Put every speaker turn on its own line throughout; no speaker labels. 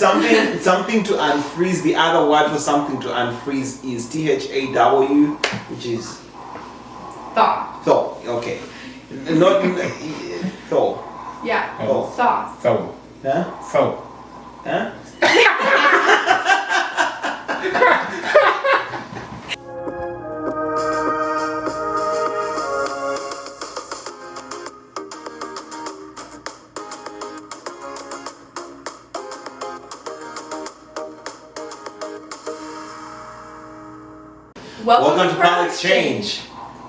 Something to unfreeze. The other word for something to unfreeze is THAW, which is
Thaw.
thaw. Okay, not thaw.
Yeah.
Thaw.
Thaw.
Thaw.
Huh?
Thaw.
Huh? Welcome to Pal Exchange.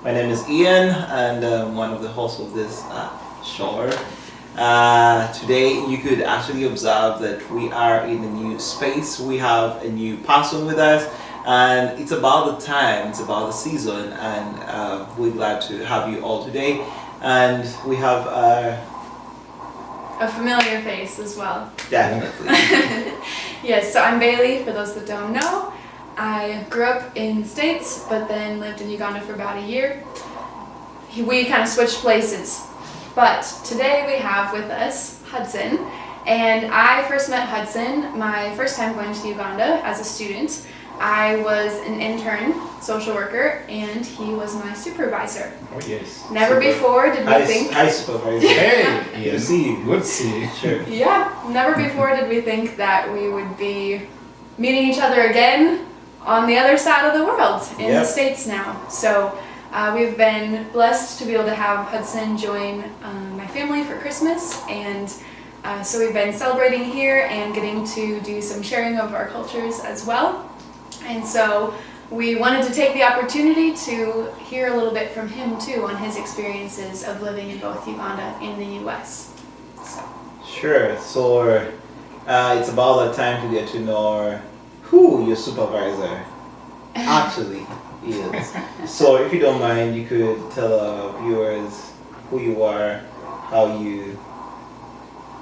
My name is Ian, and I'm one of the hosts of this show. Today, you could actually observe that we are in a new space. We have a new person with us, and it's about the time, it's about the season, and we're glad to have you all today. And we have
a familiar face as well.
Definitely.
Yes, so I'm Bailey, for those that don't know. I grew up in the States, but then lived in Uganda for about a year. We kind of switched places. But today we have with us Hudson, and I first met Hudson my first time going to Uganda as a student. I was an intern social worker, and he was my supervisor.
Oh yes.
Never before did we think...
Hi, supervisor.
Hey,
Good to see you.
Good to see you.
Sure.
Yeah, never before did we think that we would be meeting each other again on the other side of the world in the States now. So we've been blessed to be able to have Hudson join my family for Christmas, and so we've been celebrating here and getting to do some sharing of our cultures as well. And so we wanted to take the opportunity to hear a little bit from him too on his experiences of living in both Uganda and the US. So.
Sure. So it's about that time to get to know who your supervisor actually is. So if you don't mind, you could tell our viewers who you are, how you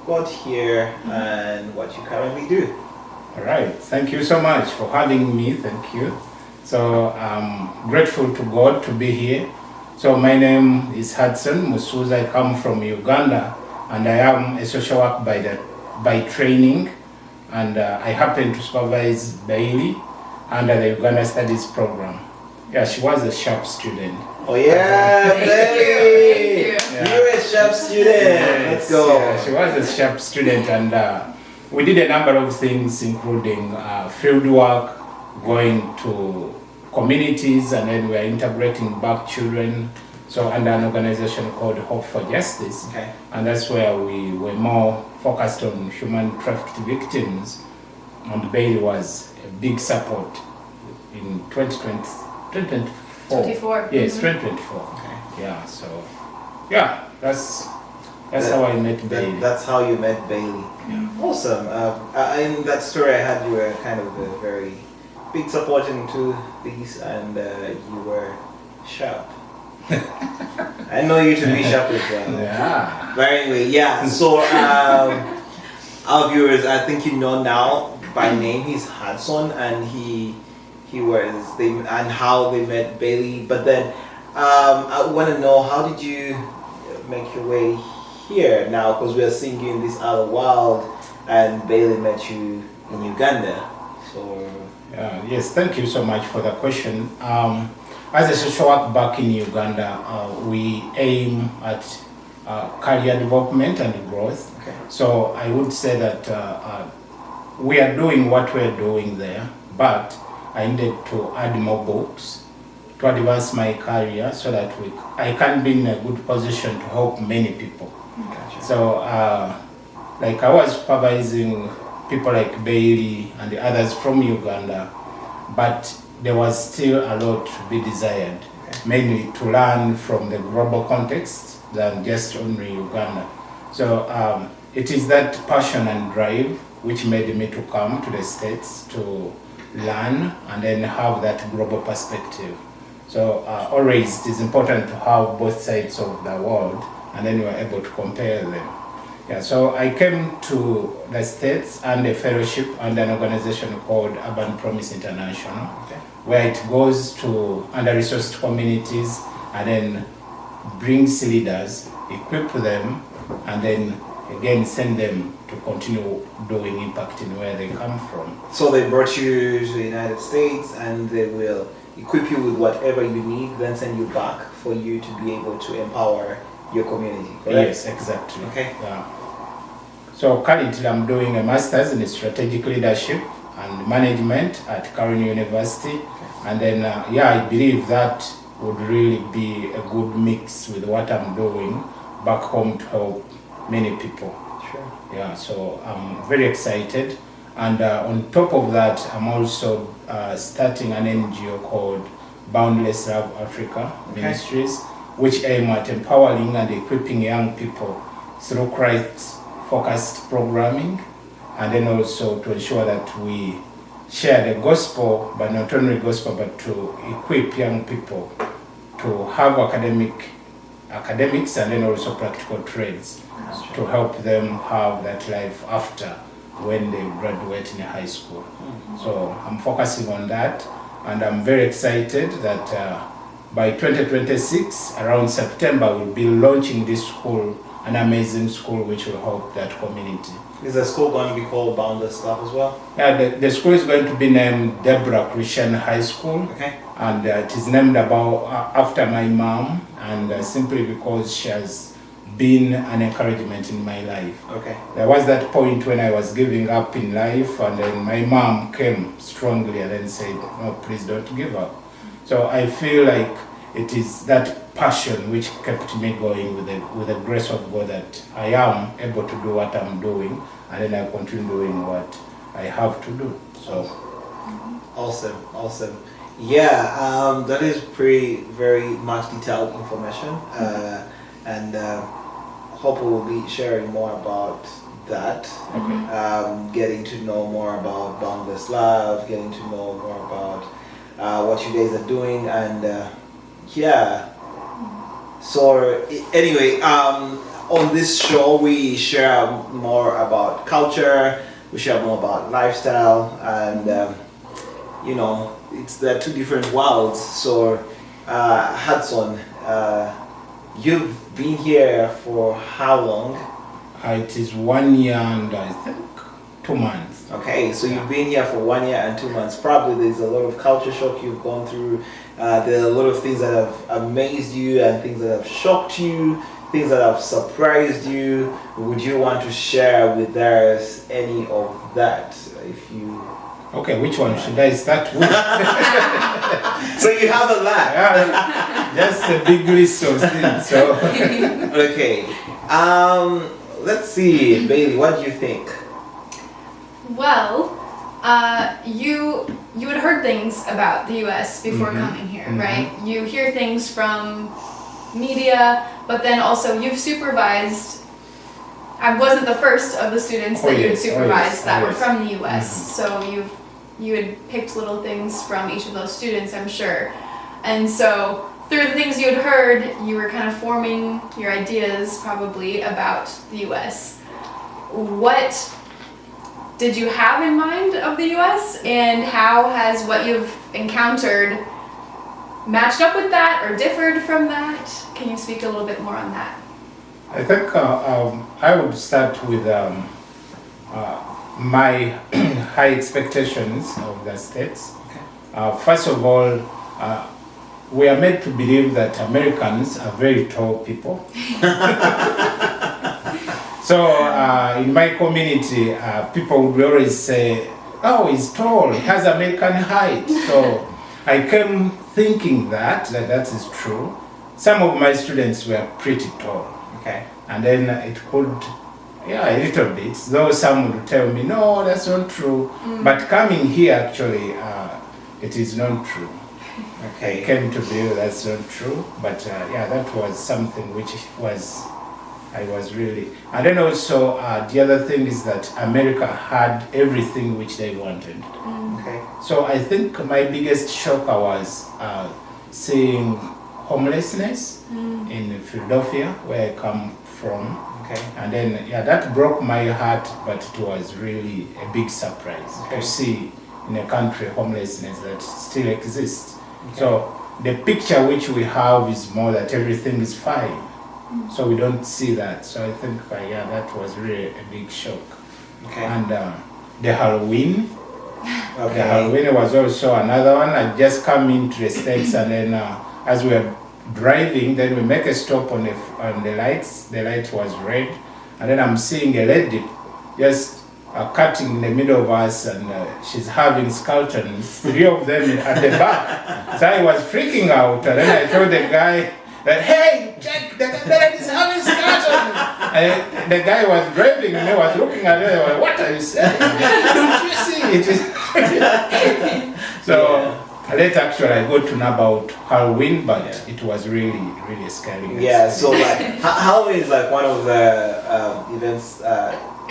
got here, and what you currently do.
All right. Thank you so much for having me. Thank you. So I'm grateful to God to be here. So my name is Hudson Musuuza. I come from Uganda, and I am a social work by training. And I happen to supervise Bailey under the Uganda Studies program. Yeah, she was a sharp student.
Oh yeah, Bailey!
Thank
you.
You're a sharp student. Let's go.
Yeah, she was a sharp student, and we did a number of things, including field work, going to communities, and then we are integrating back children. So under an organization called Hope for Justice, and that's where we were more focused on human trafficked victims, and Bailey was a big support in 2024. Yes, 2024. Yeah, so yeah, that's how I met Bailey.
That's how you met Bailey.
Yeah.
Awesome. In that story I had, you were kind of a very big support into these, and you were sharp. I know you to be sharp as well.
Yeah.
But anyway, yeah. So our viewers, I think you know now by name, he's Hudson, and and how they met Bailey. But then I want to know, how did you make your way here now? Because we are seeing you in this other world, and Bailey met you in Uganda. So
yes, thank you so much for the question. As a social work back in Uganda, we aim at career development and growth.
Okay.
So I would say that we are doing what we're doing there, but I needed to add more books to advance my career so that I can be in a good position to help many people.
Gotcha.
So like I was supervising people like Bailey and the others from Uganda, but there was still a lot to be desired, mainly to learn from the global context than just only Uganda. So it is that passion and drive which made me to come to the States to learn and then have that global perspective. So always it is important to have both sides of the world, and then you are able to compare them. Yeah, so I came to the States and a fellowship and an organization called Urban Promise International, where it goes to under-resourced communities and then brings leaders, equip them, and then again send them to continue doing impact in where they come from.
So they brought you to the United States and they will equip you with whatever you need, then send you back for you to be able to empower your community, correct?
Yes, exactly.
Okay.
Yeah. So currently I'm doing a master's in strategic leadership and management at Curran University. And then, I believe that would really be a good mix with what I'm doing back home to help many people.
Sure.
Yeah, so I'm very excited. And on top of that, I'm also starting an NGO called Boundless Love Africa Ministries, which aim at empowering and equipping young people through Christ-focused programming, and then also to ensure that we share the gospel, but not only gospel, but to equip young people to have academics and then also practical trades to help them have that life after when they graduate in high school. So I'm focusing on that, and I'm very excited that by 2026, around September, we'll be launching this school, an amazing school which will help that community.
Is the school going to be called Boundless Love as well?
Yeah, the school is going to be named Deborah Christian High School.
Okay.
And it is named after my mom, and simply because she has been an encouragement in my life.
Okay.
There was that point when I was giving up in life, and then my mom came strongly and then said, "No, please don't give up." So I feel like it is that passion which kept me going with the grace of God, that I am able to do what I'm doing, and then I continue doing what I have to do. So
Awesome. Yeah, that is very much detailed information, and hope we will be sharing more about that.
okay.
Getting to know more about Boundless Love, getting to know more about what you guys are doing, and So anyway, on this show we share more about culture, we share more about lifestyle, and it's the two different worlds. So Hudson, you've been here for how long?
It is 1 year and I think 2 months.
Okay, so you've been here for 1 year and 2 months. Probably there's a lot of culture shock you've gone through. There are a lot of things that have amazed you and things that have shocked you, things that have surprised you. Would you want to share with us any of that? If you...
Okay, which one should I start with?
So you have a lot.
Yeah, just a big list of things. So.
Okay. Let's see, Bailey, what do you think?
Well, you had heard things about the U.S. before coming here, right? You hear things from media, but then also you've supervised. I wasn't the first of the students that you had supervised that were from the U.S. So you had picked little things from each of those students, I'm sure. And so through the things you had heard, you were kind of forming your ideas probably about the U.S. What did you have in mind of the U.S., and how has what you've encountered matched up with that or differed from that? Can you speak a little bit more on that?
I think I would start with my high expectations of the States. First of all, we are made to believe that Americans are very tall people. So in my community, people would always say, "Oh, he's tall, he has American height." So I came thinking that is true. Some of my students were pretty tall.
Okay.
And then it could, a little bit, though some would tell me, "No, that's not true." But coming here, actually, it is not true.
Okay.
I came to believe that's not true, but that was something which I was really, and then also the other thing is that America had everything which they wanted.
Okay.
So I think my biggest shock was seeing homelessness in Philadelphia, where I come from.
Okay.
And then that broke my heart, but it was really a big surprise to see in a country homelessness that still exists. So the picture which we have is more that everything is fine. So we don't see that. So I think, yeah, that was really a big shock.
Okay.
And the Halloween.
Okay.
The Halloween was also another one. I just come into the States, and then as we were driving, then we make a stop on the lights. The light was red, and then I'm seeing a lady just cutting in the middle of us, and she's having skeletons, 3 of them at the back. So I was freaking out, and then I told the guy that, hey, check, the lady is having skeletons. And the guy was driving, and he was looking at it, like, what are you saying? Don't you see it? So later actually I got to know about Halloween, but it was really, really scary.
Yeah, so like Halloween is like one of the events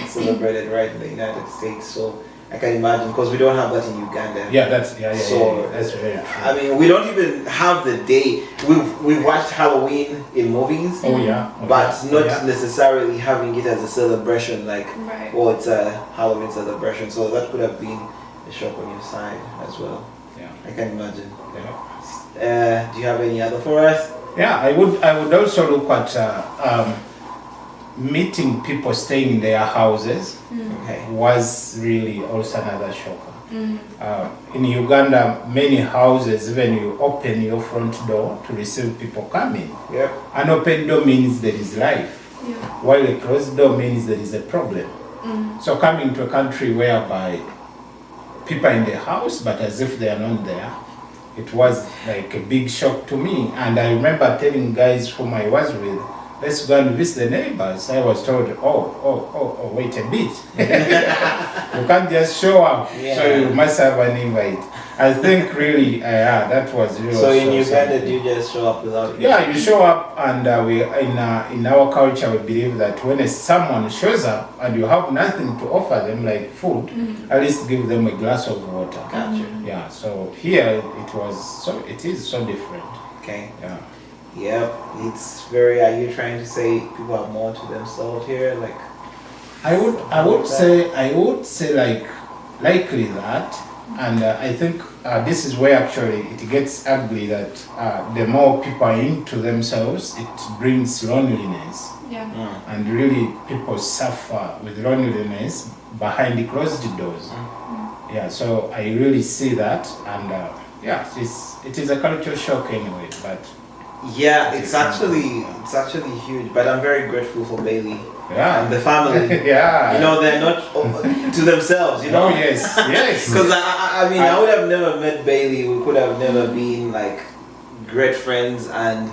celebrated right in the United States. So I can imagine, because we don't have that in Uganda.
Yeah, that's
So
that's very true.
I mean, we don't even have the day. We've watched Halloween in movies.
Oh yeah.
But not necessarily having it as a celebration, like,
Right.
oh, it's a Halloween celebration. So that could have been a shock on your side as well.
Yeah.
I can imagine.
Yeah.
Do you have any other for us?
Yeah, I would also look at meeting people staying in their houses.
Okay.
Was really also another shocker. In Uganda, many houses, even you open your front door to receive people coming.
Yep.
An open door means there is life,
Yeah.
while a closed door means there is a problem. So coming to a country whereby people are in the house, but as if they are not there, it was like a big shock to me. And I remember telling guys whom I was with, let's go and visit the neighbors. I was told, oh, wait a bit. You can't just show up, so you must have an invite. I think really, that was really.
So in Uganda, do you just show up without?
Yeah, you show up, and we in our culture we believe that when someone shows up and you have nothing to offer them like food, at least give them a glass of water.
Gotcha.
Yeah. So here it is so different.
Okay.
Yeah.
Yep. It's very. Are you trying to say people are more to themselves here, like?
I would say like likely that, and I think this is where actually it gets ugly, that the more people are into themselves, it brings loneliness,
Yeah.
and really people suffer with loneliness behind the closed doors. Yeah, so I really see that, and it is a cultural shock anyway, but
Yeah, it's actually huge. But I'm very grateful for Bailey and the family.
Yeah,
You know, they're not to themselves. You know.
Oh yes, yes.
Because I mean, I would have never met Bailey. We could have never been like great friends, and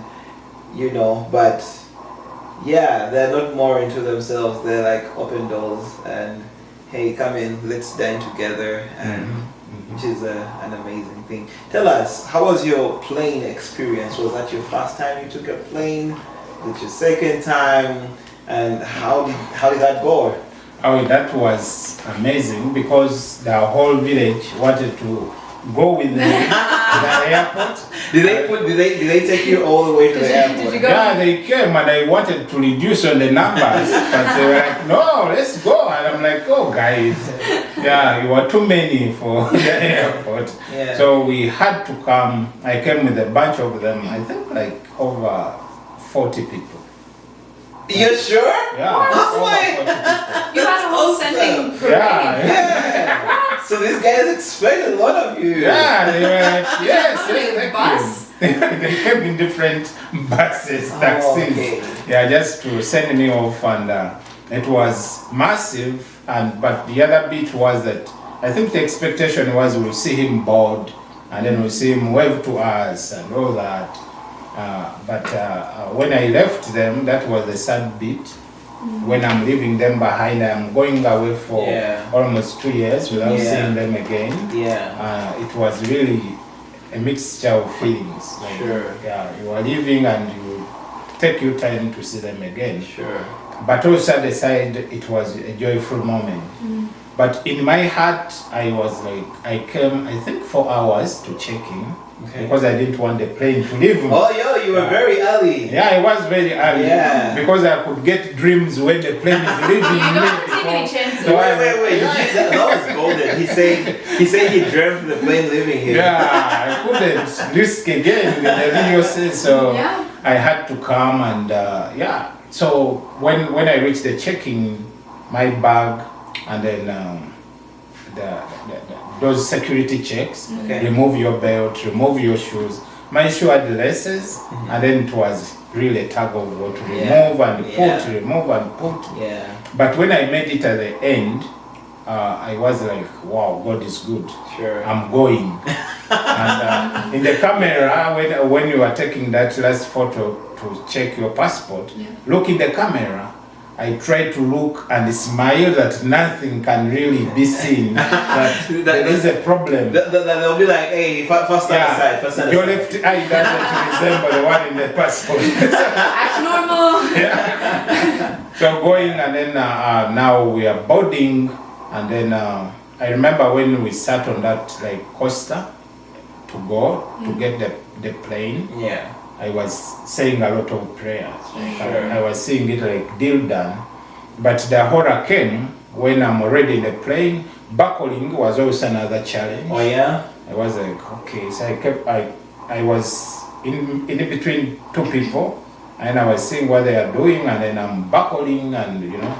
you know, but yeah, they're not more into themselves. They're like open doors and hey, come in, let's dine together, and which is an amazing thing. Tell us, how was your plane experience? Was that your first time you took a plane? Was it your second time? And how did that go?
Oh, that was amazing, because the whole village wanted to go with me to the airport.
Did they take you all the way to the airport?
Did you go?
Yeah, they came, and I wanted to reduce on the numbers, but they were like, no, let's go. And I'm like, oh guys, yeah, you were too many for the airport.
Yeah.
So we had to come. I came with a bunch of them, I think like over 40 people.
You sure?
Yeah,
Oh
over
my-
40 people.
You had a whole
Awesome.
sending parade.
Yeah. So these guys expect a lot of you.
Yeah, they were like, yes,
How many
thank
bus?
you. They came in different buses, taxis.
okay.
Yeah, just to send me off, and it was massive. But the other bit was that I think the expectation was we'll see him board, and then we'll see him wave to us and all that. But when I left them, that was the sad bit. When I'm leaving them behind, I'm going away for almost 2 years without seeing them again.
Yeah.
It was really a mixture of feelings. Like,
Sure.
Yeah, you are leaving and you take your time to see them again.
Sure.
But also at the side, it was a joyful moment. But in my heart, I was like, I came, I think 4 hours to check in.
Okay.
Because I didn't want the plane to leave me.
Oh, yo, you were very early.
Yeah, I was very early.
Yeah.
Because I could get dreams when the plane is leaving.
You don't have to take any chances.
So
Wait. That was golden. He said he dreamt the plane leaving here.
Yeah, I couldn't risk again in the video says so.
Yeah.
I had to come and So when I reached the check-in, my bag and then those security checks, remove your belt, remove your shoes. My shoe had laces, and then it was really a tug of war to remove and put, remove and put.
Yeah.
But when I made it at the end, I was like, wow, God is good.
Sure.
I'm going. And in the camera, when you are taking that last photo to check your passport, look in the camera. I try to look and smile that nothing can really be seen. That there is a problem.
They'll be like, hey, first stand aside. First stand
your
aside.
left eye doesn't resemble the one in the passport.
Act normal.
So going and then now we are boarding and then I remember when we sat on that like coaster to go to get the plane.
Yeah.
I was saying a lot of prayers.
Sure.
I was seeing it like deal done. But the horror came when I'm already in the plane. Buckling was also another challenge.
Oh yeah?
I was like, okay. So I was in between two people and I was seeing what they are doing and then I'm buckling and you know.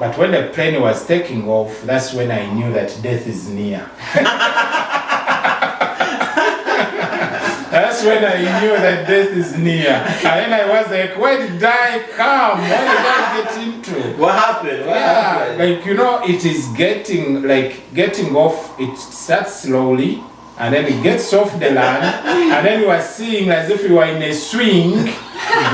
But when the plane was taking off, that's when I knew that death is near. That's when I knew that death is near. And then I was like, where did I come? What did I get into?
What happened? What happened?
Like, you know, it is getting off, it starts slowly, and then it gets off the land, and then you are seeing as if you are in a swing,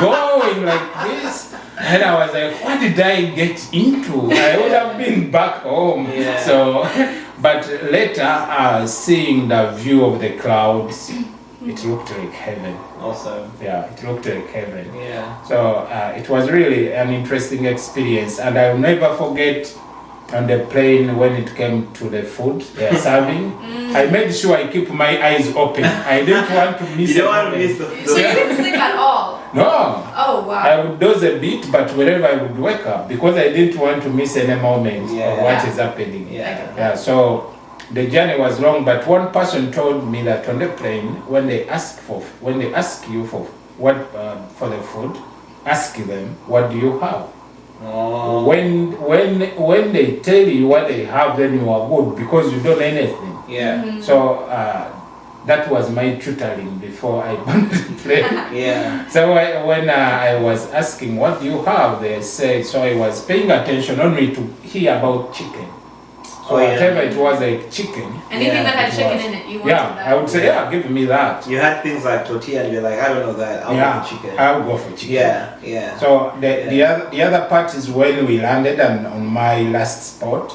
going like this. And I was like, what did I get into? I would have been back home.
Yeah.
So, but later, seeing the view of the clouds, it looked like heaven.
Awesome.
Yeah, it looked like heaven.
Yeah.
So it was really an interesting experience, and I'll never forget on the plane when it came to the food they are serving. I made sure I keep my eyes open. I didn't want to miss.
You don't want to miss
So you didn't sleep at all?
No.
Oh wow.
I would doze a bit, but whenever I would wake up because I didn't want to miss any moment of what is happening.
Yeah.
Yeah. So the journey was long, but one person told me that on the plane, when they ask you for what for the food, ask them, what do you have?
Oh.
When they tell you what they have, then you are good because you don't know anything.
Yeah.
So that was my tutoring before I went to play.
Yeah.
So when I was asking, what do you have? They said, so I was paying attention only to hear about chicken. So whatever it was, like chicken.
Anything that had chicken in it, you wanted that?
I would say, give me that.
You had things like tortilla and you're like, I don't know that. I'll go for chicken.
I'll go for chicken.
Yeah.
So the other part is when we landed and on my last spot,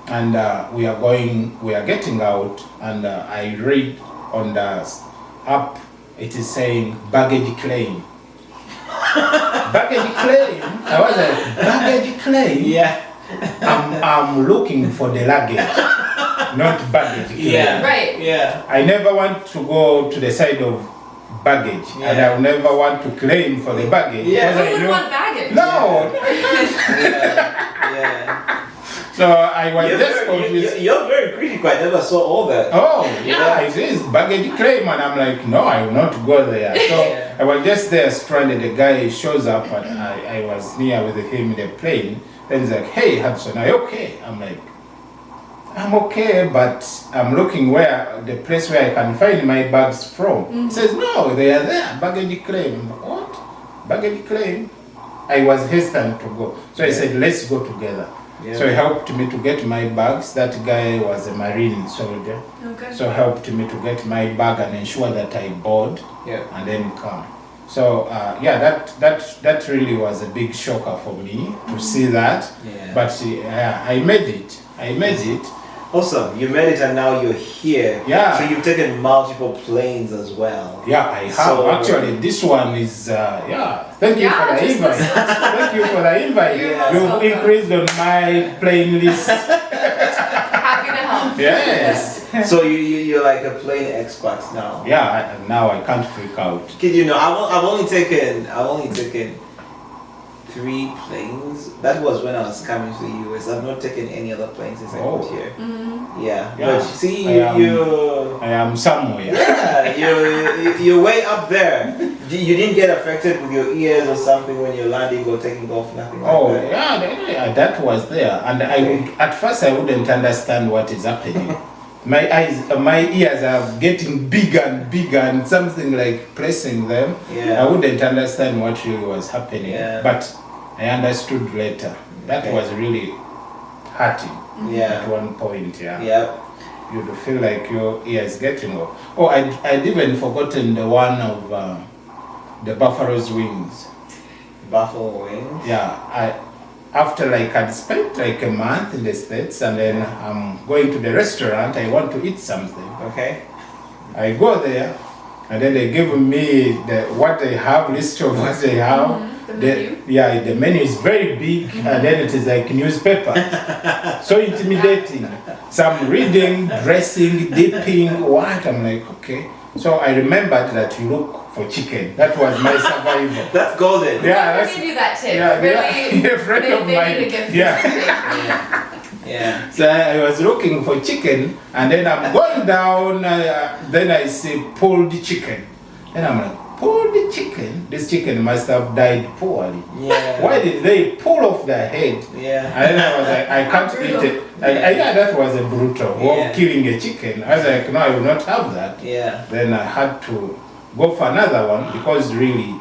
and we are getting out, and I read on the app, it is saying baggage claim. Baggage claim? I was like, baggage claim?
Yeah.
I'm looking for the luggage, not baggage claim.
Yeah.
Right.
Yeah.
I never want to go to the side of baggage, and I'll never want to claim for the baggage.
Yeah.
Who would want baggage?
No.
Yeah.
So I was just confused.
You're very critical. I never saw all that.
Oh, yeah, it is baggage claim, and I'm like, no, I will not go there. So I was just there stranded. The guy shows up, and I was near with him in the plane. Then he's like, hey, Hudson, are you okay? I'm like, I'm okay, but I'm looking where the place where I can find my bags from. He says, no, they are there. Baggage claim. I'm like, what? Baggage claim? I was hesitant to go. So I said, let's go together. Yeah. So he helped me to get my bags. That guy was a Marine soldier.
Okay.
So helped me to get my bag and ensure that I board and then come. So that really was a big shocker for me to see that. Yeah. But I made it.
Awesome. You made it and now you're here.
Yeah.
So you've taken multiple planes as well.
Yeah, I have. So, actually, this one is, Thank you for the invite. Thank you for the invite. You've increased on my plane list.
Happy to help.
Yes.
So you're like a plane expert now.
Yeah, now I can't freak out.
Kid, you know, I've only taken 3 planes. That was when I was coming to the US. I've not taken any other planes since I got here.
Mm-hmm.
Yeah.
Yeah.
But see, I am somewhere.
Yeah,
you're way up there. You didn't get affected with your ears or something when you're landing or taking off, nothing like
Oh,
that?
yeah, that was there. And at first I wouldn't understand what is happening. My ears are getting bigger and bigger and something like pressing them.
Yeah.
I wouldn't understand what really was happening.
Yeah.
But I understood later. That
Okay.
was really hurting
Yeah.
at one point, yeah.
Yep.
You'd feel like your ears getting off. Oh, I'd even forgotten the one of the buffalo's wings.
Buffalo wings.
Yeah, after like I'd spent like a month in the States and then I'm going to the restaurant, I want to eat something.
Okay.
I go there and then they give me what they have, list of what they have.
The menu.
Yeah, the menu is very big and then it is like newspaper. So intimidating. Some reading, dressing, dipping, what? I'm like, okay. So I remembered that you look for chicken. That was my survival.
That's golden.
Yeah,
Whoever
that's
gave you that tip,
yeah,
really,
a friend
they
of mine.
need a gift for
Yeah.
something.
Yeah.
So I was looking for chicken, and then I'm going down. Then I see pulled chicken, and I'm like, pulled chicken. This chicken must have died poorly.
Yeah.
Why did they pull off the head?
Yeah.
And then I was like, I can't eat it. Yeah, that was a brutal
Yeah.
of killing a chicken. I was like, no, I will not have that.
Yeah.
Then I had to go for another one because really,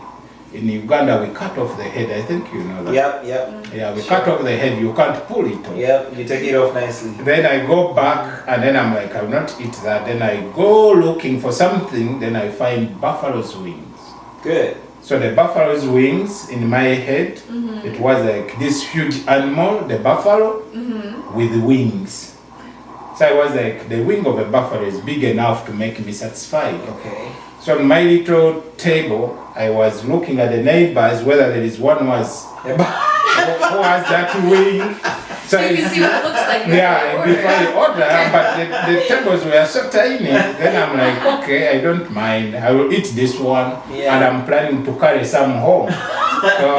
in Uganda we cut off the head. I think you know that.
Yep. Yep.
Yeah, we cut off the head. You can't pull it off.
Yep. You take it off nicely.
Then I go back and then I'm like, I will not eat that. Then I go looking for something. Then I find buffalo's wings.
Good.
So the buffalo's wings in my head, it was like this huge animal, the buffalo, with wings. So I was like, the wing of a buffalo is big enough to make me satisfied.
Okay.
So on my little table, I was looking at the neighbors whether there is one was who has that wing.
So you can see what it looks like before
Yeah,
you
before you
order.
order, but the tables were so tiny. Then I'm like, okay, I don't mind. I will eat this one,
Yeah.
and I'm planning to carry some home. So,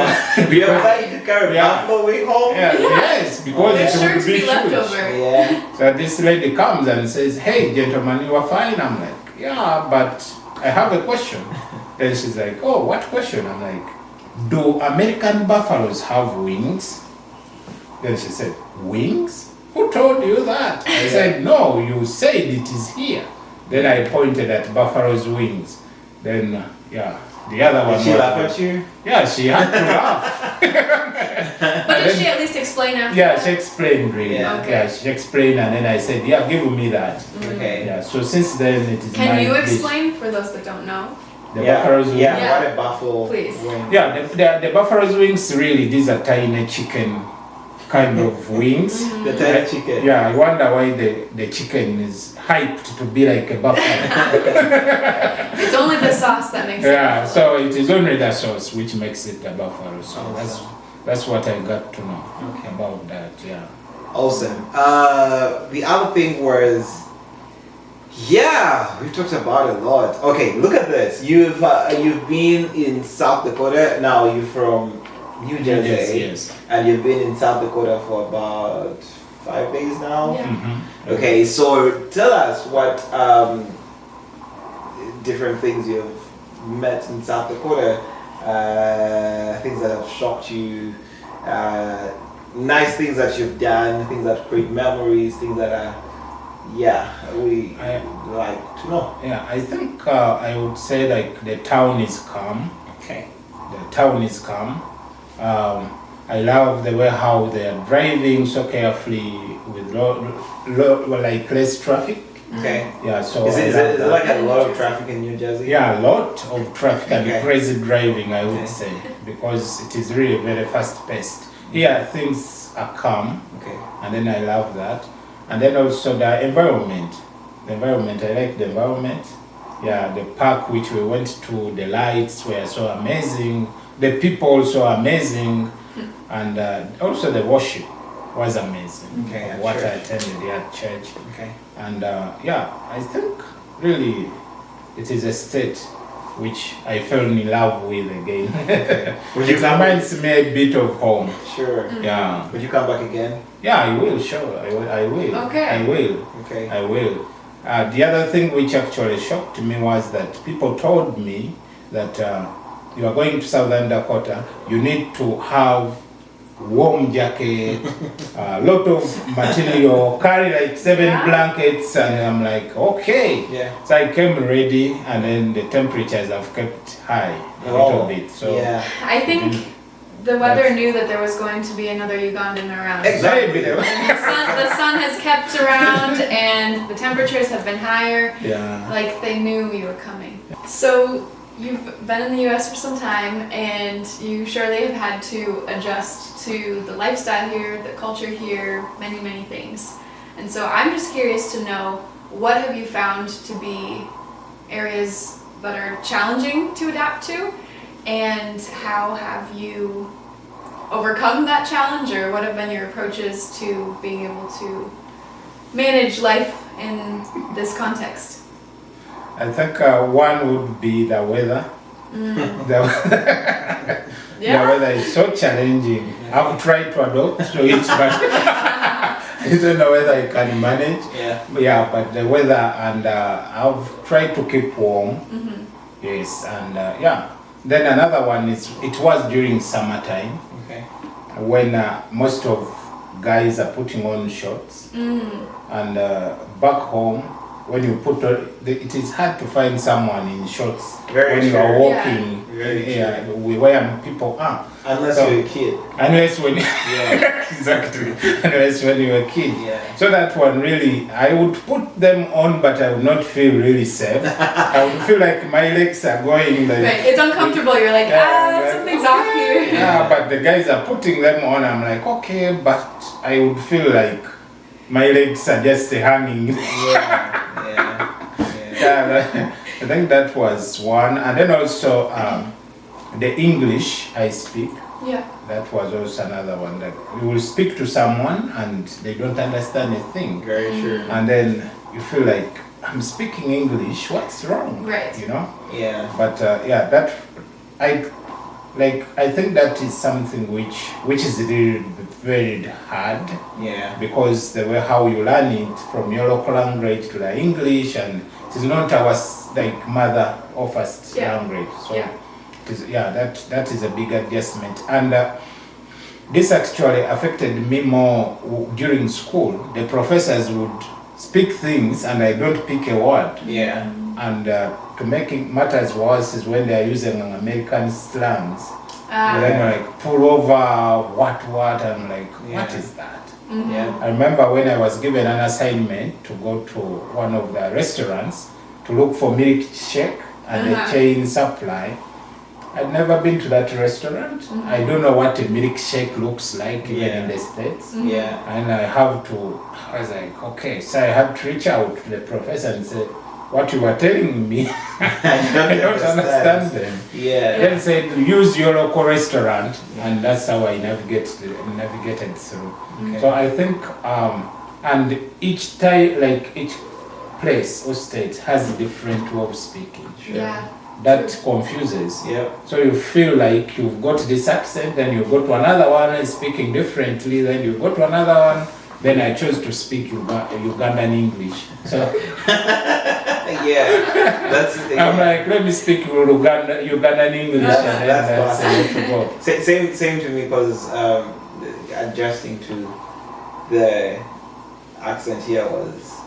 You ever thought you could carry
Yeah.
buffalo wing home?
yeah, yes, because
There's
it
sure
would
to
be
be
huge.
leftover.
Yeah.
So this lady comes and says, hey, gentlemen, you are fine. I'm like, yeah, but I have a question. Then she's like, oh, what question? I'm like, do American buffaloes have wings? Then she said, wings? Who told you that? I said, no, you said it is here. Then I pointed at buffalo's wings. Then, yeah, the other one
Did she
was-
laugh at you?
Yeah, she had to laugh.
But did she at least explain after
Yeah,
that?
she explained really.
Yeah.
Okay.
Yeah, she explained and then I said, yeah, give me that.
Okay.
Yeah, so since then it is my
Can you
dish.
explain for those that don't know?
The
Yeah.
buffalo's wings?
Yeah.
Yeah.
What a buffalo
Please.
wing.
Yeah, the buffalo's wings really, these are tiny chicken kind of wings.
The tiny chicken.
Yeah, I wonder why the chicken is hyped to be like a buffalo.
It's only the sauce that makes
Yeah,
it.
so it is only the sauce which makes it a buffalo. So
Awesome.
that's what I got to know
Okay.
about that. Yeah.
Awesome. The other thing was, yeah, we've talked about it a lot. Okay, look at this. You've been in South Dakota. Now you're from New Jersey,
Yes, yes.
and you've been in South Dakota for about 5 days now.
Yeah.
Mhm.
Okay, so tell us what different things you've met in South Dakota, things that have shocked you, nice things that you've done, things that create memories, things that are, yeah, we like to know.
Yeah, I think I would say like the town is calm.
Okay.
The town is calm. I love the way how they are driving so carefully with like less traffic.
Okay.
Yeah, so
Is
I
it
love that.
like a lot of traffic in New Jersey?
Yeah, a lot of traffic and
Okay.
crazy driving, I would
Okay.
say, because it is really very fast paced. Here, things are calm,
Okay.
and then I love that. And then also the environment. The environment, I like the environment. Yeah, the park which we went to, the lights were so amazing. The people also amazing, and also the worship was amazing.
Okay, at
What I
church.
attended here at church.
Okay.
And yeah, I think really it is a state which I fell in love with again.
Would you
It
come?
reminds me a bit of home.
Sure.
Yeah,
Would you come back again?
yeah, I will, sure, I will.
Okay.
I will,
Okay.
I will. The other thing which actually shocked me was that people told me that you are going to Southern Dakota, you need to have warm jacket, a lot of material, carry like 7 blankets, and I'm like, okay.
Yeah.
So I came ready, and then the temperatures have kept high a little bit. So
I think the weather knew that there was going to be another Ugandan around.
Exactly.
And the sun has kept around, and the temperatures have been higher.
Yeah.
Like they knew you were coming. So you've been in the US for some time, and you surely have had to adjust to the lifestyle here, the culture here, many, many things. And so I'm just curious to know, what have you found to be areas that are challenging to adapt to, and how have you overcome that challenge, or what have been your approaches to being able to manage life in this context?
I think one would be the weather. The weather is so challenging. I've tried to adapt to it, but I don't know whether I can manage. But the weather, and I've tried to keep warm. Yes, and Then another one is, it was during summertime.
Okay.
When most of guys are putting on shorts. And back home, when you put on, it is hard to find someone in shorts when you are walking. Where people are.
Unless you're a kid.
Unless when exactly. Unless when you're a kid. So that one really, I would put them on, but I would not feel really safe. I would feel like my legs are going like.
Right. It's uncomfortable. You're like, something's off here.
Yeah, but the guys are putting them on. I'm like, okay, but I would feel like my legs are just hanging. I think that was one, and then also the English I speak. That was also another one, that you will speak to someone and they don't understand a thing.
Very true.
And then you feel like, I'm speaking English, what's wrong?
Right.
You know?
Yeah.
But that I think that is something which is really very hard.
Yeah.
Because the way how you learn it from your local language to the English, and it is not our like mother or first language. So it is, that is a big adjustment. And this actually affected me more during school. The professors would speak things and I don't pick a word.
Yeah.
And to make it matters worse is when they are using American slangs. Then like pull over, what, I'm like, what is that? I remember when I was given an assignment to go to one of the restaurants to look for milkshake and a chain supply. I'd never been to that restaurant. I don't know what a milkshake looks like even in the States. And I was like, okay, so I had to reach out to the professor and say, what you were telling me, I don't understand them. Then said, use your local restaurant, and that's how I navigated through. So I think, and each time, like each place or state has a different way of speaking. That confuses. So you feel like you've got this accent, then you go to another one and speaking differently, then you go to another one. Then I chose to speak Ugandan English. So
that's the thing.
I'm like, let me speak Ugandan English, and then that's to go.
Same to me, because adjusting to the accent here was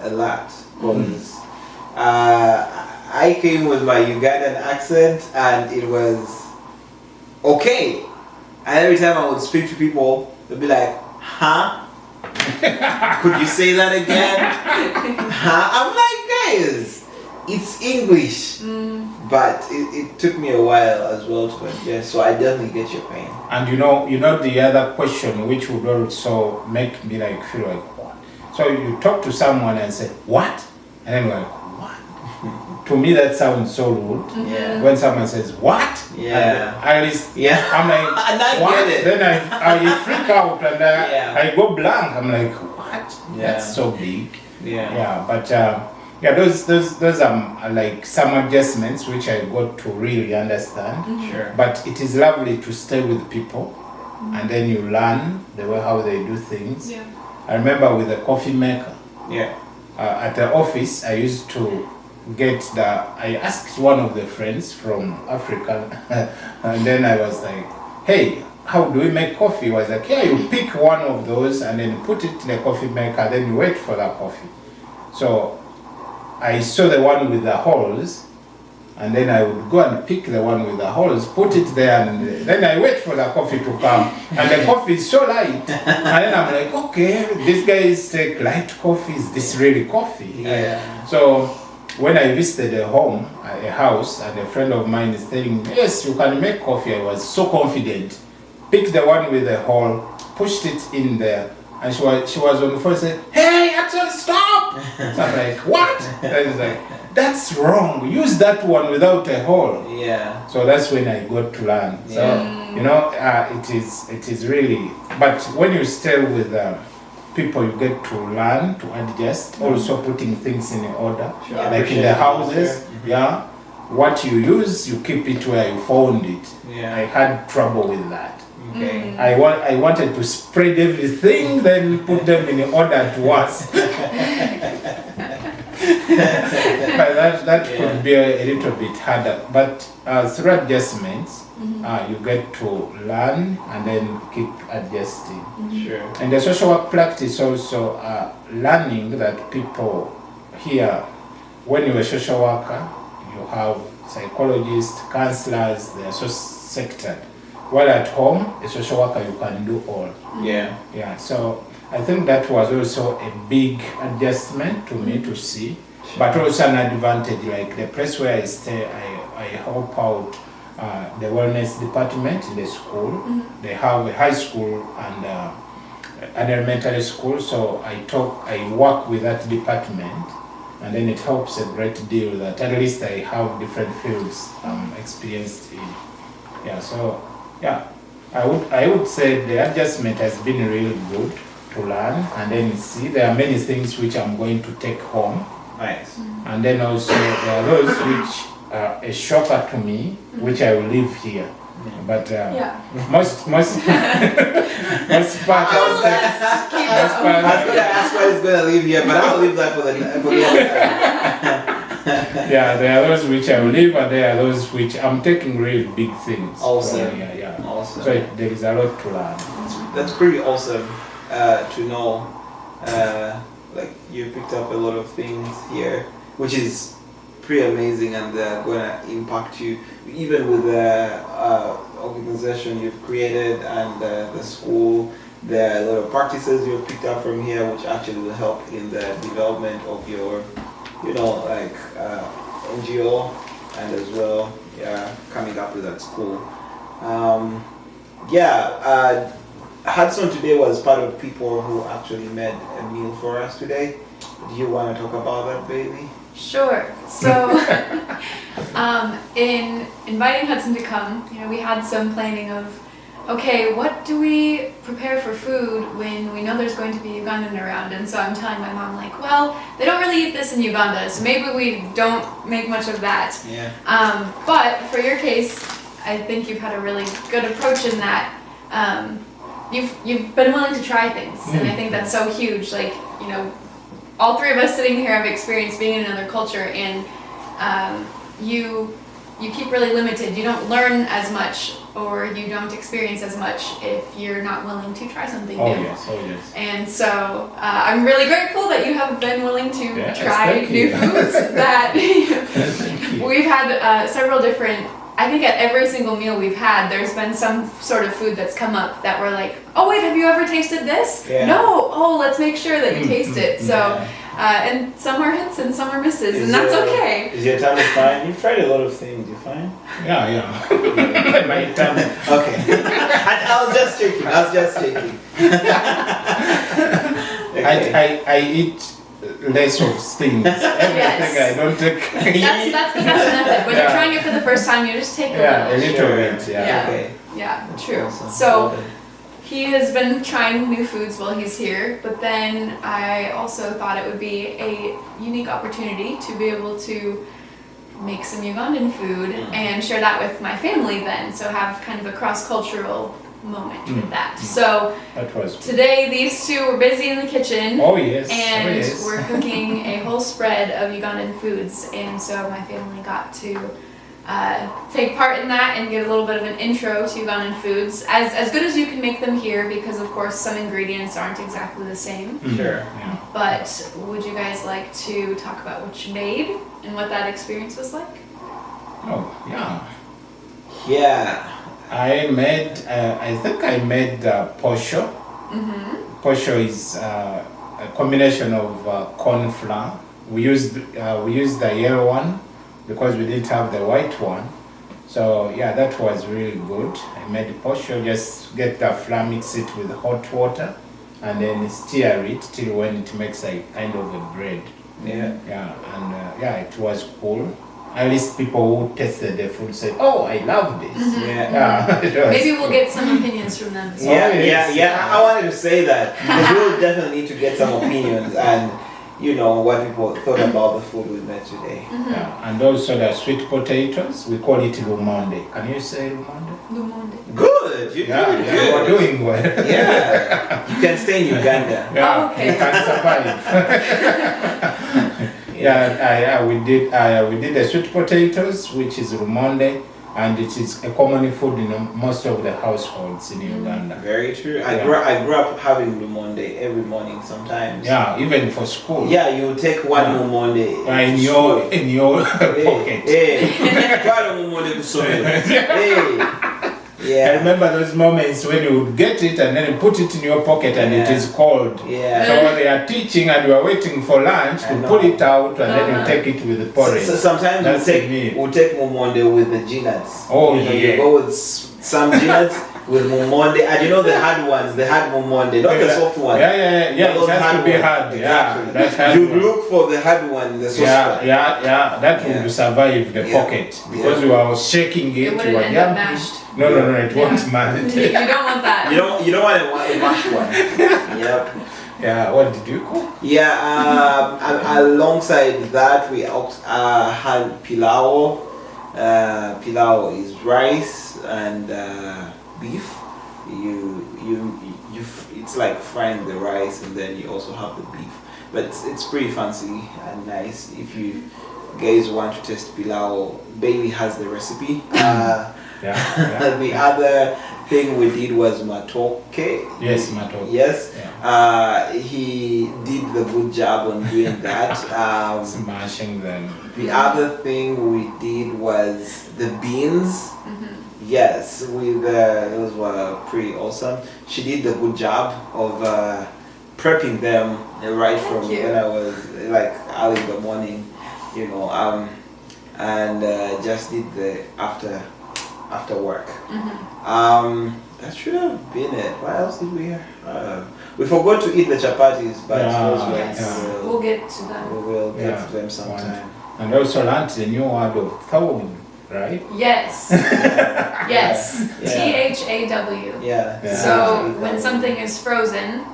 a lot. Because I came with my Ugandan accent and it was okay. And every time I would speak to people, they'd be like, huh? Could you say that again? I'm like, guys, it's English. But it took me a while as well to adjust, so I definitely get your pain.
And you know the other question which would also make me like feel like, what? So you talk to someone and say, what? And then we're like, what? To me that sounds so rude. When someone says, what? At least I'm like,
and I
what?
get it.
Then I freak out and I go blank. I'm like, what? That's so big. But those are like some adjustments which I got to really understand. But it is lovely to stay with people and then you learn the way how they do things. I remember with the coffee maker. At the office I used to I asked one of the friends from Africa, and then I was like, hey, how do we make coffee? He was like, yeah, you pick one of those and then put it in the coffee maker, then you wait for that coffee. So I saw the one with the holes, and then I would go and pick the one with the holes, put it there, and then I wait for the coffee to come. And the coffee is so light. And then I'm like, okay, these guys take light coffee. Is this really coffee?
Yeah.
So when I visited a house, and a friend of mine is telling me, yes, you can make coffee. I was so confident. Picked the one with the hole, pushed it in there, and she was on the phone, said, hey, Hudson, stop! So I'm like, what? And he's like, that's wrong. Use that one without a hole.
Yeah.
So that's when I got to learn. So it is really. But when you stay with people, you get to learn to adjust. Also putting things in order,
Sure.
like in the houses. Yeah, what you use, you keep it where you found it.
Yeah.
I had trouble with that.
Okay.
I wanted to spread everything, then put them in order at once. But that could be a little bit harder. But through adjustments, you get to learn and then keep adjusting.
Sure.
And the social work practice also learning that people here, when you're a social worker, you have psychologists, counselors, they are so sectored. While at home, a social worker, you can do all.
Yeah.
Yeah, so I think that was also a big adjustment to me to see, but also an advantage. Like the place where I stay, I help out the wellness department in the school. They have a high school and an elementary school, so I work with that department, and then it helps a great deal that at least I have different fields I'm experienced in. Yeah, so yeah, I would say the adjustment has been really good to learn, and then see there are many things which I'm going to take home.
Nice.
And then also there are those which are a shocker to me, which I will leave here. But most part
I was gonna ask why he's gonna leave here, but I'll leave that for the other time.
yeah, there are those which I will leave, and there are those which I'm taking really big things.
Awesome.
So, yeah.
Awesome.
So there is a lot to learn.
That's pretty awesome to know. Like you picked up a lot of things here, which is pretty amazing, and gonna impact you even with the organization you've created and the school. There are a lot of practices you've picked up from here, which actually will help in the development of your, NGO, and as well, coming up with that school. Hudson today was part of people who actually made a meal for us today. Do you want to talk about that, Bailey?
Sure. So, in inviting Hudson to come, we had some planning of, okay, what do we prepare for food when we know there's going to be Ugandan around? And so I'm telling my mom, like, well, they don't really eat this in Uganda, so maybe we don't make much of that.
Yeah.
But for your case, I think you've had a really good approach in that. You've been willing to try things, and I think that's so huge. Like, all three of us sitting here have experienced being in another culture, and you keep really limited. You don't learn as much, or you don't experience as much if you're not willing to try something new.
Oh yes.
And so I'm really grateful that you have been willing to try
thank
new
you.
foods. That
Thank you.
we've had several different. I think at every single meal we've had, there's been some sort of food that's come up that we're like, oh wait, have you ever tasted this?
Yeah.
No. Oh, let's make sure that you taste it. So, and some are hits and some are misses, and that's okay.
Is your tummy fine? You've tried a lot of things. You fine?
Yeah. My tummy.
Okay. I was just checking. Okay.
I eat less of things. Everything I don't take.
That's the best method. When you're trying it for the first time, you just take
a little
Sure.
bit. Yeah.
Okay.
Yeah, true.
Awesome.
So he has been trying new foods while he's here, but then I also thought it would be a unique opportunity to be able to make some Ugandan food and share that with my family then, so have kind of a cross-cultural moment with that. So
That was.
today these two were busy in the kitchen.
Oh yes.
And we're cooking a whole full spread of Ugandan foods, and so my family got to take part in that and get a little bit of an intro to Ugandan foods, as good as you can make them here, because of course some ingredients aren't exactly the same.
Sure.
Yeah.
But would you guys like to talk about what you made and what that experience was like?
Oh, yeah.
Yeah.
I think I made posho. Posho is a combination of corn flour. We used the yellow one because we didn't have the white one. So yeah, that was really good. I made posho, just get the flour, mix it with hot water, and then stir it till when it makes a kind of a bread.
Yeah.
Yeah, and it was cool. At least people who tasted the food said, "Oh, I love this."
Yeah.
Yeah, it was
Maybe we'll
cool.
get some opinions from them as well.
Yeah,
yes.
I wanted to say that because we'll definitely need to get some opinions and what people thought about the food we made today.
Yeah, and also the sweet potatoes, we call it lumonde. Can you say lumonde?
Lumonde.
Good, you're doing
Yeah,
good.
we're doing well.
Yeah, you can stay in Uganda.
Yeah,
Oh, okay.
you can survive. We did the sweet potatoes, which is lumonde, and it is a common food in most of the households in Uganda.
Very true.
Yeah.
I grew up having lumonde every morning sometimes.
Yeah, even for school.
Yeah, you take one
Yeah.
lumonde
In your pocket.
Hey, try the lumonde kusomero. Hey.
I
Yeah.
remember those moments when you would get it and then you put it in your pocket and it
Yeah.
is cold.
Yeah.
So they are teaching and you are waiting for lunch
I
to
know.
pull it out and then you take it with the porridge.
So sometimes
That's me.
we'll take mumonde with the G-nuts.
Oh,
You
yeah.
go with some G-nuts with mumonde, and the hard ones, the hard mumonde, not the soft one.
Yeah.
Not
It
those
has to be
ones.
hard. Yeah,
Exactly.
that hard
You
one.
look for the hard one, the soft one.
Yeah. That
Yeah.
would survive the
Yeah.
pocket because
Yeah.
you are shaking it.
It wouldn't
you are
end up
jumping.
mashed.
No, it won't
Yeah.
mash.
You don't want that.
You don't want a mashed one. Yep.
Yeah, what did you cook?
Yeah. Alongside that, we had pilau. Pilau is rice and beef. It's like frying the rice and then you also have the beef. But it's pretty fancy and nice. If you guys want to taste pilau, Bailey has the recipe.
Yeah.
The other thing we did was matoke.
Yes, matoke.
Yes.
Yeah.
He did the good job on doing that.
Smashing them.
The other thing we did was the beans. Yes, those were pretty awesome. She did the good job of prepping them right from
Thank you.
when I was like early in the morning, and just did the after work. That should have been it. What else did we have? We forgot to eat the chapatis, but those ones
Yes. We'll get to them.
we will get
Yeah.
to them sometime.
And also learned the new word of thawing, right?
Yes. Yes.
Yeah.
THAW.
Yeah.
Yeah.
So when something is frozen,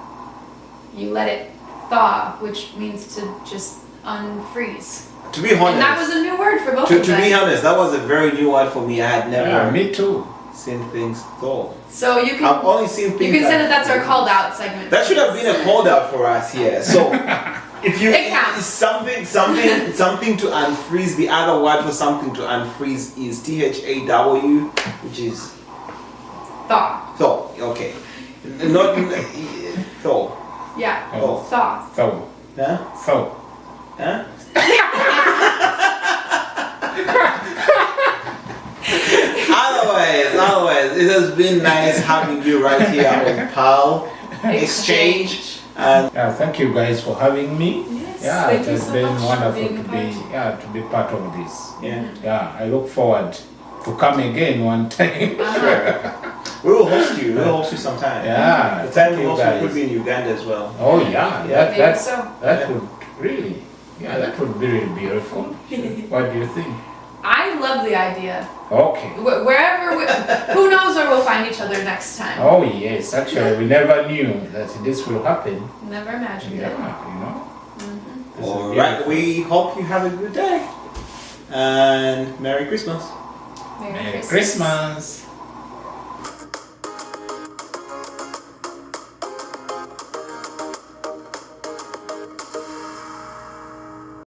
you let it thaw, which means to just unfreeze.
To be honest,
And that was a new word for both
to
of them.
be honest, that was a very new word for me. I had never
Yeah, me too.
seen things thaw.
So you
I've
can
only seen things.
say that that's our called out segment.
That should have been a called out for us here. So if you
It counts.
something to unfreeze, the other word for something to unfreeze is THAW, which is
Thaw.
thaw. Okay, not thaw.
Yeah.
Oh.
Thaw.
Thaw.
Huh?
Thaw.
Huh? Otherwise, it has been nice having you right here on PAL Exchange. And
Yeah, thank you guys for having me.
Yes,
Yeah,
thank
it
you
has
so
been
much for
wonderful
being a
to be part of this.
yeah,
Yeah, I look forward to come again one time.
we will host you. We will host you sometime.
Yeah,
The time
thank
we
you
also
guys.
could be in Uganda as well.
Oh yeah,
Yeah,
maybe so.
that would really, that would be really beautiful. What do you think?
I love the idea.
Okay.
Wherever who knows where we'll find each other next time.
Oh yes, actually we never knew that this will happen.
Never imagined
Yeah,
it.
you know. This is
All right.
beautiful.
We hope you have a good day and Merry Christmas.
Merry
Merry
Christmas.
Christmas.